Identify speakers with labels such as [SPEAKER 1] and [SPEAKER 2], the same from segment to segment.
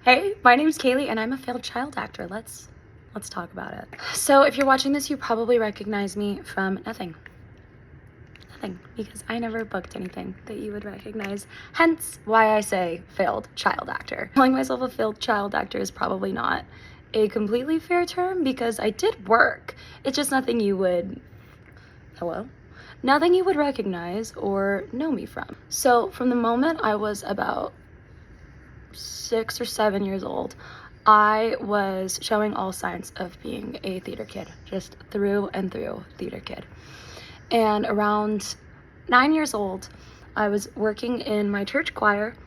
[SPEAKER 1] Hey, my name's Kaylee and I'm a failed child actor. Let's talk about it. So if you're watching this, you probably recognize me from nothing. Nothing, because I never booked anything that you would recognize. Hence why I say failed child actor. Calling myself a failed child actor is probably not a completely fair term because I did work. It's just nothing you would, nothing you would recognize or know me from. So from the moment I was about 6 or 7 years old, I was showing all signs of being a theater kid, just through and through theater kid. And around 9 years old, I was working in my church choir,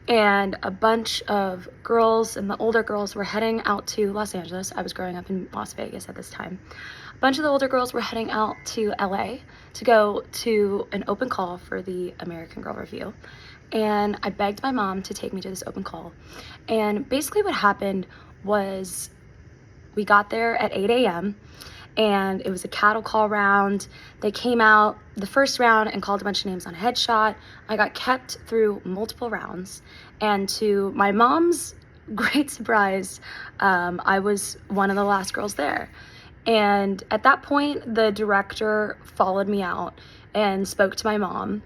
[SPEAKER 1] and a bunch of girls and the older girls were heading out to Los Angeles. I was growing up in Las Vegas at this time. A bunch of the older girls were heading out to LA to go to an open call for the American Girl Review. And I begged my mom to take me to this open call. And basically what happened was we got there at 8 a.m. and it was a cattle call round. They came out the first round and called a bunch of names on a headshot. I got kept through multiple rounds, and to my mom's great surprise, I was one of the last girls there. And at that point, the director followed me out and spoke to my mom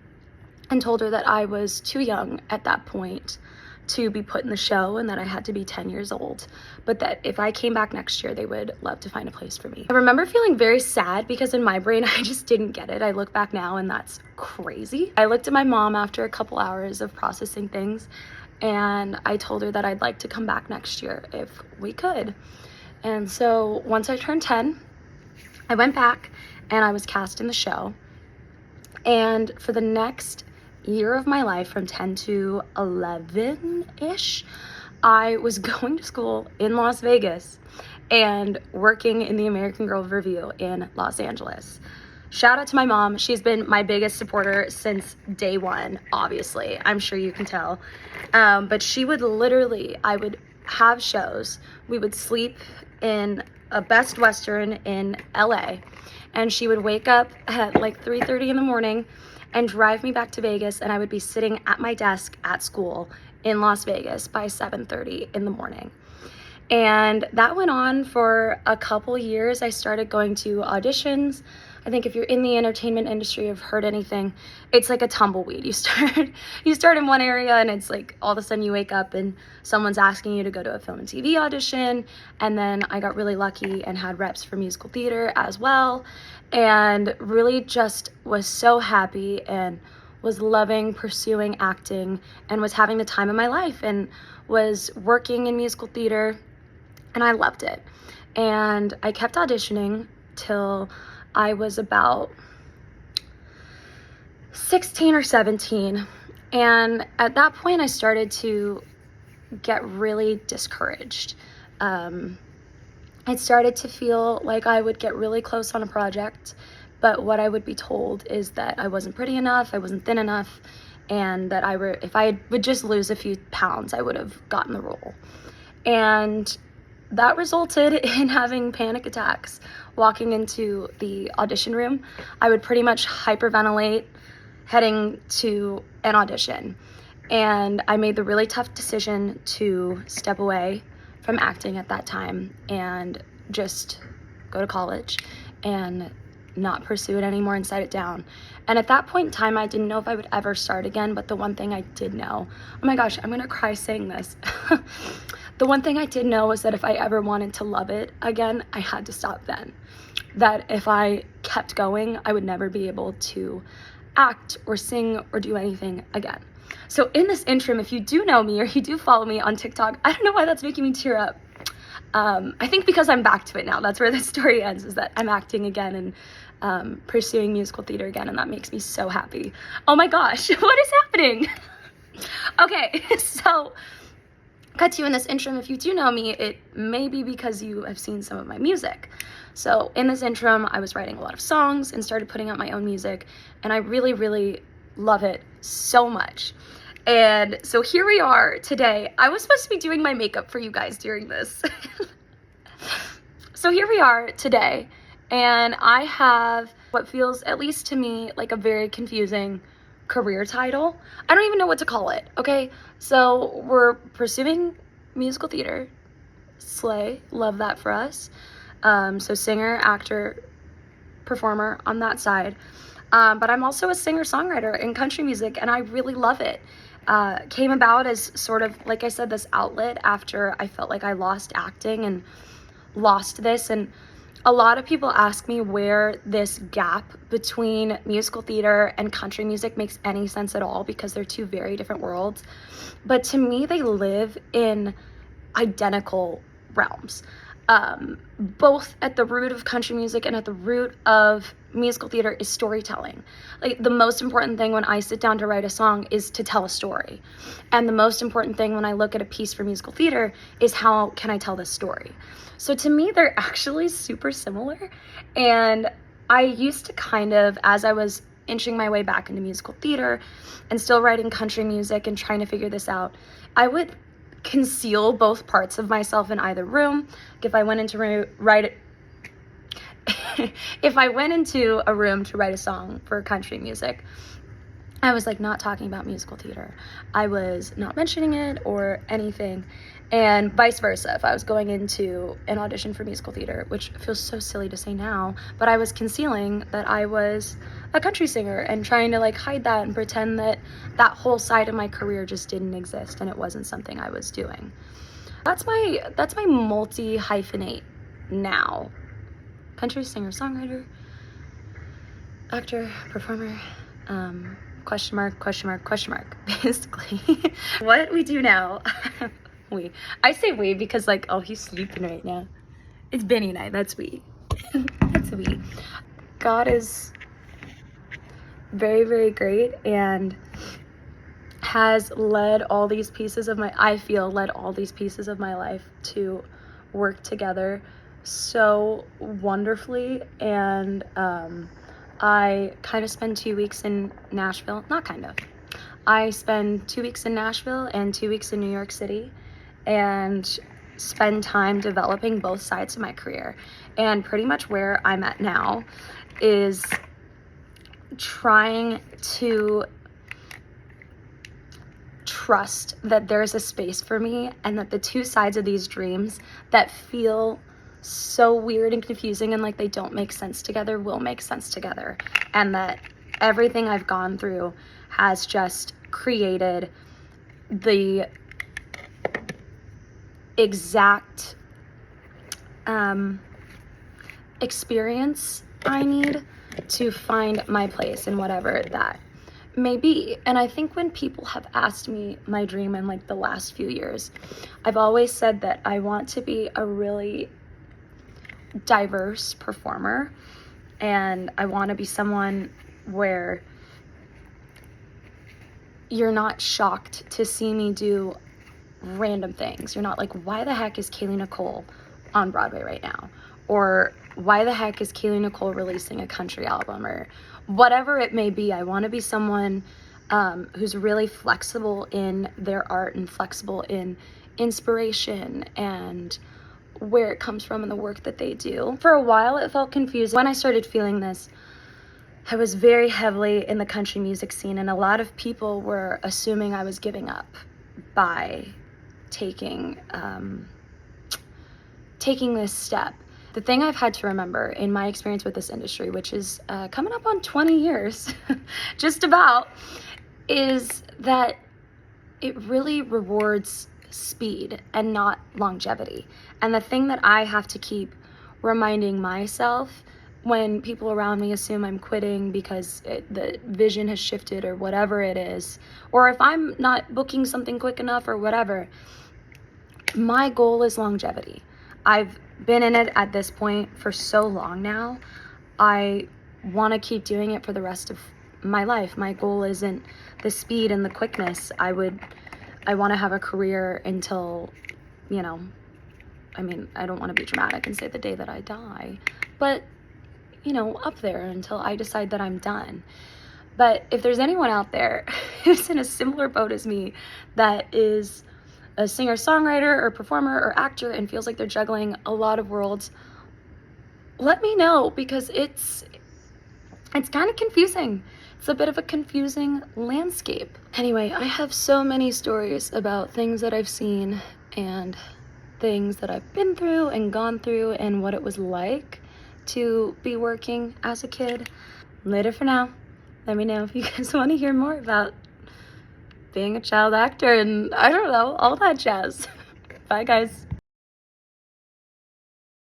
[SPEAKER 1] and told her that I was too young at that point to be put in the show and that I had to be 10 years old, but that if I came back next year, they would love to find a place for me. I remember feeling very sad because in my brain, I just didn't get it. I look back now and that's crazy. I looked at my mom after a couple hours of processing things, and I told her that I'd like to come back next year if we could. And so once I turned 10, I went back and I was cast in the show. And for the next year of my life, from 10 to 11-ish, I was going to school in Las Vegas and working in the American Girl Review in Los Angeles. Shout out to my mom. She's been my biggest supporter since day one, obviously. I'm sure you can tell. But she would literally, I would have shows. We would sleep in a Best Western in LA, and she would wake up at like 3:30 in the morning and drive me back to Vegas, and I would be sitting at my desk at school in Las Vegas by 7:30 in the morning. And that went on for a couple years. I started going to auditions. I think if you're in the entertainment industry, you've heard anything, it's like a tumbleweed. You start in one area, and it's like all of a sudden you wake up and someone's asking you to go to a film and TV audition. And then I got really lucky and had reps for musical theater as well, and really just was so happy and was loving pursuing acting and was having the time of my life and was working in musical theater, and I loved it. And I kept auditioning till I was about 16 or 17. And at that point, I started to get really discouraged. It started to feel like I would get really close on a project, but what I would be told is that I wasn't pretty enough, I wasn't thin enough, and that if I would just lose a few pounds, I would have gotten the role. And that resulted in having panic attacks walking into the audition room. I would pretty much hyperventilate heading to an audition. And I made the really tough decision to step away from acting at that time and just go to college and not pursue it anymore and set it down. And at that point in time, I didn't know if I would ever start again, but the one thing I did know, oh my gosh, I'm gonna cry saying this. The one thing I did know was that if I ever wanted to love it again, I had to stop then. That if I kept going, I would never be able to act or sing or do anything again. So in this interim, if you do know me or you do follow me on TikTok, I don't know why that's making me tear up. I think because I'm back to it now. That's where the story ends, is that I'm acting again and pursuing musical theater again, and that makes me so happy. Oh my gosh, what is happening? Okay, so cut to you in this interim. If you do know me, it may be because you have seen some of my music. So in this interim, I was writing a lot of songs and started putting out my own music, and I really, really love it so much. And so here we are today. I was supposed to be doing my makeup for you guys during this. So here we are today, and I have what feels, at least to me, like a very confusing career title. I don't even know what to call it, okay? So we're pursuing musical theater. Slay, love that for us. So singer, actor, performer on that side. But I'm also a singer-songwriter in country music, and I really love it. Came about as sort of, like I said, this outlet after I felt like I lost acting and lost this. And a lot of people ask me where this gap between musical theater and country music makes any sense at all, because they're two very different worlds. But to me, they live in identical realms. Both at the root of country music and at the root of musical theater is storytelling. Like, the most important thing when I sit down to write a song is to tell a story. And the most important thing when I look at a piece for musical theater is how can I tell this story? So to me, they're actually super similar. And I used to kind of, as I was inching my way back into musical theater and still writing country music and trying to figure this out, I would conceal both parts of myself in either room. If I went into if I went into a room to write a song for country music, I was like not talking about musical theater. I was not mentioning it or anything. And vice versa, if I was going into an audition for musical theater, which feels so silly to say now, but I was concealing that I was a country singer and trying to like hide that and pretend that that whole side of my career just didn't exist and it wasn't something I was doing. That's my multi-hyphenate now. Country singer, songwriter, actor, performer, question mark, basically. What we do now, I say we because like, oh, he's sleeping right now. It's Benny and I, that's we. That's we. God is very, very great and has led all these pieces of my life to work together so wonderfully. And I kind of spend 2 weeks in Nashville, I spend 2 weeks in Nashville and 2 weeks in New York City and spend time developing both sides of my career. And pretty much where I'm at now is trying to trust that there's a space for me and that the two sides of these dreams that feel so weird and confusing and like they don't make sense together will make sense together, and that everything I've gone through has just created the exact experience I need to find my place in whatever that may be. And I think when people have asked me my dream in like the last few years, I've always said that I want to be a really diverse performer, and I want to be someone where you're not shocked to see me do random things. You're not like, why the heck is Kaylee Nicole on Broadway right now? Or why the heck is Kaylee Nicole releasing a country album? Or whatever it may be. I want to be someone who's really flexible in their art and flexible in inspiration and where it comes from and the work that they do. For a while, it felt confusing. When I started feeling this, I was very heavily in the country music scene, and a lot of people were assuming I was giving up by taking this step. The thing I've had to remember in my experience with this industry, which is coming up on 20 years, just about, is that it really rewards speed and not longevity. And the thing that I have to keep reminding myself when people around me assume I'm quitting because the vision has shifted or whatever it is, or if I'm not booking something quick enough or whatever, my goal is longevity. I've been in it at this point for so long now. I want to keep doing it for the rest of my life. My goal isn't the speed and the quickness. I want to have a career until, I don't want to be dramatic and say the day that I die, but up there until I decide that I'm done. But if there's anyone out there who's in a similar boat as me, that is a singer-songwriter or performer or actor and feels like they're juggling a lot of worlds, let me know, because it's kind of confusing. It's a bit of a confusing landscape. Anyway, I have so many stories about things that I've seen and things that I've been through and gone through and what it was like to be working as a kid. Later for now. Let me know if you guys want to hear more about being a child actor and I don't know, all that jazz. Bye guys.